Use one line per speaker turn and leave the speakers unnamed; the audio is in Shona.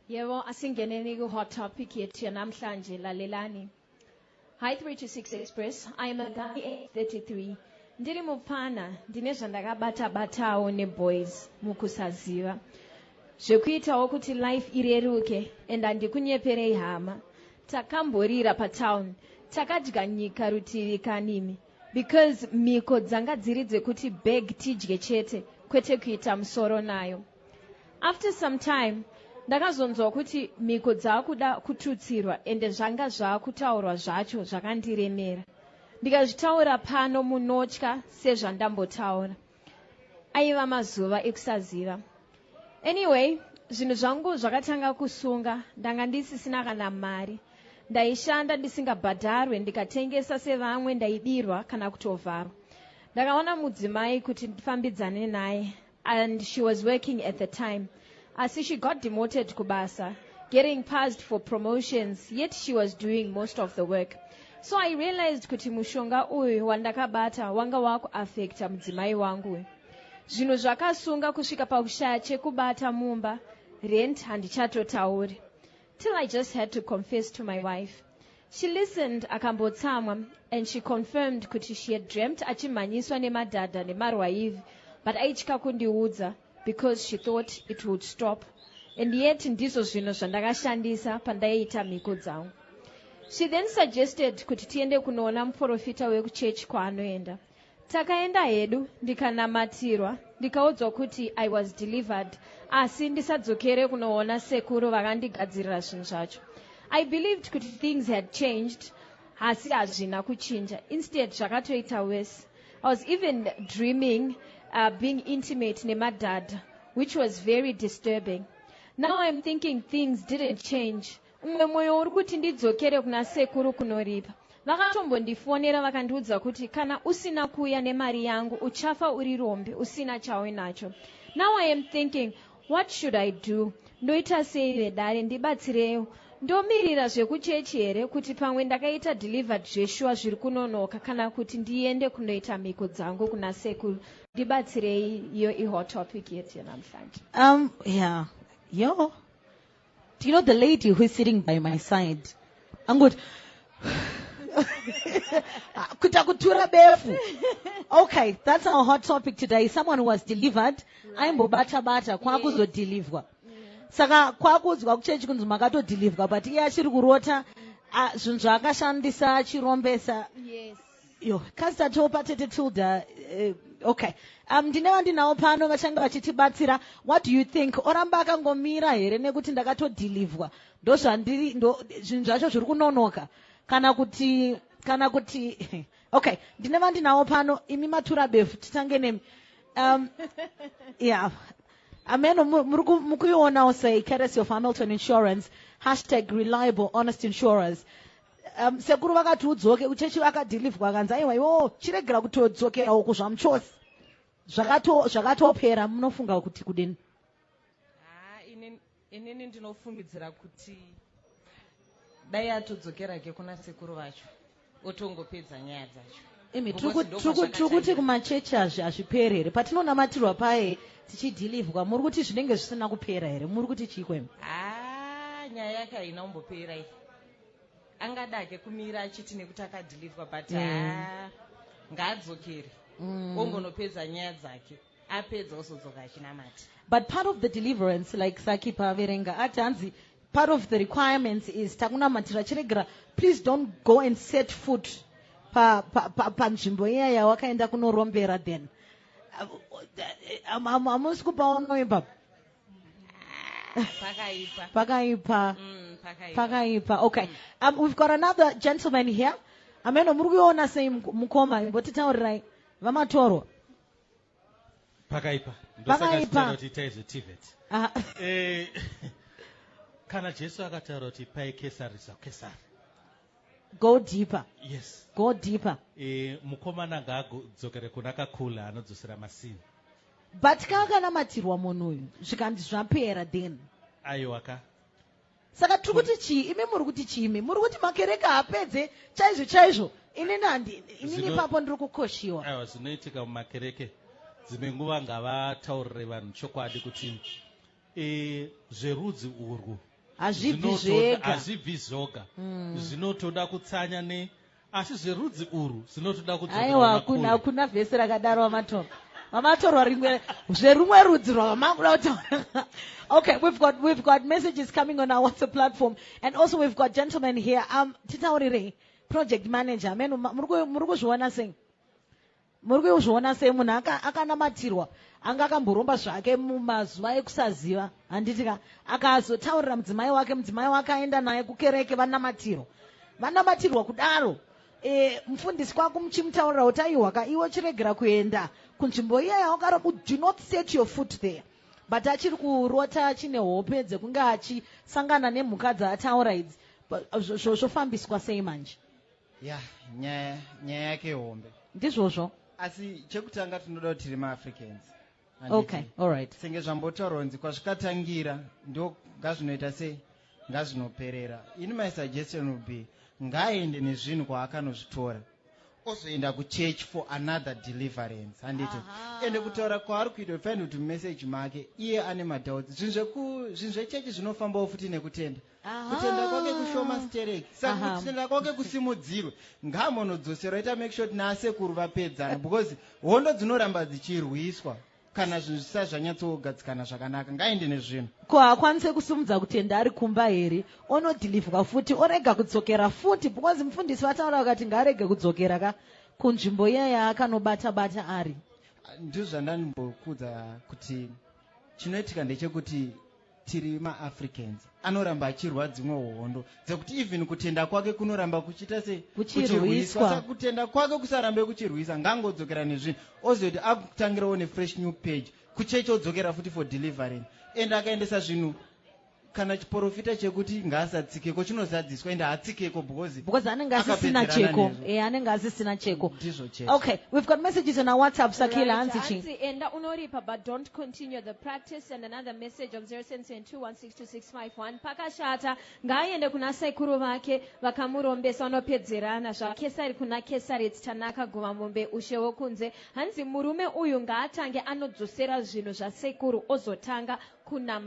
Yebo, asingeneni ku-hot topic yethu yanamhlanje lalelani. Hi 326 Express, I am a guy 833. Ndiri mupfana, ndine zvandakabata-batawo neboys mukusaziva. Zvekuitawo kuti life ireruke, and handikunyeperei hama. Takamborira patown, takadya nyika rutivi kanimi. Because miko dzanga dziri dzekuti beg tidye chete, kwete kuita musoro nayo. After some time, ndakazonzwa kuti miko dzaakuda kututsirwa ende zvanga zvaakutaurwa zvacho zvakandiremera. Ndikazvitaura pano munotya sezvandambotaura. Aiva mazuva ekusaziva. Anyway, zvinhu zvangu zvakatanga kusunga, ndanga ndisisina kana mari. Ndaishanda ndisingabhadharwe, ndikatengesa sevamwe, ndaibirwa kana kutovharwa. Ndakaona mudzimai kuti ndifambidzane naye, and she was working at the time. As she got demoted kubasa, getting passed for promotions, yet she was doing most of the work. So I realized kuti mushonga uyu wandakabata wanga waku affecta mudzimai wangu. Zvinhu zvakasunga kusvika pakushaya chekubata mumba, rent handichatotauri. Till I just had to confess to my wife. She listened akambotsamwa, and she confirmed kuti she had dreamt achimhanyiswa nemadhadha nemarwaivi, but aityika kundiudza, because she thought it would stop. And yet ndizvo zvinhu zvandakashandisa pandaiita mhiko dzangu. She then suggested kuti tiende kunoona muprofita wekuchechi kwaanoenda. Takaenda hedu, ndikanamatirwa, ndikaudzwa kuti I was delivered, asi ndisadzokere kunoona sekuru vakandigadzirira zvinhu zvacho. I believed kuti things had changed, asi hazvina kuchinja. Instead, zvakatoita worse. I was even dreaming being intimate nemadhadha, which was very disturbing. Now I'm thinking things didn't change. Umwe moyo uri kuti ndidzokere kuna sekuru kunoripa. Vakatombondifonera vakandiudza kuti kana usina kuuya nemari yangu uchafa uri rombe usina chauinacho. Now I am thinking, what should I do? Ndoita sei vedare ndibatsirewo. Ndomirira zvekuchechi here kuti pamwe ndakaita delivered zveshuwa zviri kunonoka kana kuti ndiende kunoita mhiko dzangu kuna sekuru. Ndibatsirei iyo i-hot topic yetu yanamhlanje.
Yeah. Yo. Do you know the lady who is sitting by my side? I'm good. Kutakutura befu. Okay, that's our hot topic today. Someone who was delivered. I'm bata kwakuzo deliver. Saka kwakudzwa kuchechi kunzi makato deliver, but iye achiri kurota zvinhu zvaakashandisa chirombesa.
Yes.
Yo, kasita topa tete Tilda. Okay. Ndineva ndinawo pano vachanga vachitibatsira. What do you think? Oramba akangomira here nekuti ndakatodhilivhwa. Ndozvandiri zvinhu zvacho zviri kunonoka. Kana kuti okay, ndineva ndinawo pano imi matura befu titange nemi. Yeah. Ameno mukuionawo sei courtesy of Hamilton Insurance #reliable honest insurers. Sekuru vakati udzoke uchechi vakadhilivhwa akanzi aiwa iwo chiregera kutodzokerawo kuzvamuchosi zvakatopera munofunga kuti kudini?
Inini ndinofungidzira kuti dai atodzokera ke kuna sekuru vacho otongopedza nyaya dzacho.
Tiri kuti kumachechi hazviperi here patinonamatirwa paye tichidhilivhwa muri kuti zvinenge zvisina kupera here muri kuti chikwemi?
Nyaya yake haina kumbopera iyi. Angadake kumira achiti nekuti akadhilivhwa but ngaadzokere ongonopedza nyaya dzake apedza osodzoka achinamata.
But part of the deliverance, like Saki Paverenga Atanzi, part of the requirements is takunamatira chiregera, please don't go and set foot panzvimbo iya yawakaenda kunorombera then. Hamusi kupawo noimba. Pakaipa. Okay. We've got another gentleman here. Ameno murukuona sei mukoma mbotitaurirai vamatoro.
Pakaipa. Ndosaka kuti taize TVET. Kana Jesu akataura kuti pai Kesari Kesari.
Go deeper.
Yes.
Go deeper.
Mukomana ngadzokere kuna kakula anodzosera masini.
But kakanamatirwa munhu uyu zvikandi zvapera then.
Aiwaka.
Saka tiri kuti chii imi muri kuti chiimi muri kuti makereka apedze chaizvo inini papo ndiri kukoshiwa.
Aiwa zvinoitika mumakereke dzimwe nguva ngavataurire vanhu chokwadi kuti zverudzi urwu
hazvibvi zvega
hazvibvi zvoga zvinotoda kutsanya asi zverudzi urwu zvinotoda
aiwa hakuna vhesi rakadaro vamatorwa rimwe zverumwe rudzi rwavamakuda kutaura. Okay, we've got messages coming on our WhatsApp platform, and also we've got gentlemen here. Titaurire project manager muri kuzviona sei munhu akanamatirwa anga akamboromba zvake mumazuva ekusaziva handiti ka akazotaurira mudzimai wake aenda naye kukereke vanamatirwa kudaro. Mufundisi kwako muchimutaurira kuti aiwa iwe chiregera kuenda kunzvimbo iyeyo do not set your foot there, but achiri kurota achine hope dzekunge achisangana nemhuka dzaataura idzi. Zvofambiswa sei manje?
Nyaya yake hombe
ndizvozvo,
asi chekutanga tinoda kuti tiri maAfricans.
Okay, all right.
Senge zvambotaurwa kunzi kwazvikatangira ndo ngazvinoita sei ngazvinoperera. In my suggestion would be ngaende nezvinhu kwaakanozvitora ozoenda kuchurch for another deliverance. Handiti ende kutaura kwaari kuita find kuti message make iye ane madoubt. Zvinhu zvechechi zvinofambawo futi nekutenda. Kutenda kwake kushoma stereki, saka kutenda kwake kusimudzirwe ngaamonodzoserwa ita make sure kuti naasekuru vapedzana, because hondo dzinoramba dzichirwiswa kana zvinhu zvisati zvanyatsogadzikana zvakanaka. Ngaende nezvinhu
ko akwanise kusimudza kutenda ari kumba here onodhilivhwa futi orega kudzokera futi, because mufundisi vataura vakati ngaarege kudzokera kunzvimbo iya yaakanobata ari.
Ndizvo zvandanimbokudza kuti chinoitika ndechekuti tiri maAfricans anoramba achirwa dzimwe hondo dzekuti even kutenda kwake kunoramba kuchita sei kuchirwiswa. Saka kutenda kwake kusarambe kuchirwisa ngangodzokera nezvinhu ozoti akutangirawo nefresh new page kuchechi odzokera futi for delivering, ende akaendesa zvinhu kana chiprofita chekuti ngaasatsikeko chinozadziswa ende hatsikeko because
anenge asisina cheko. Anenge asisina cheko.
Ndizvo chete.
Okay, we've got messages on our WhatsApp. Sakila
Hansichi. Enda unoripa but don't continue the practice. And another message on 0772162651. Pakashata ngaende kuna sekuru vake vakamurombesa vanopedzerana zvakesari kuna kesari titanaka guva mombe ushewo kunze. Hanzi murume uyu ngaatange anodzosera zvinhu zvasekuru ozotanga kuna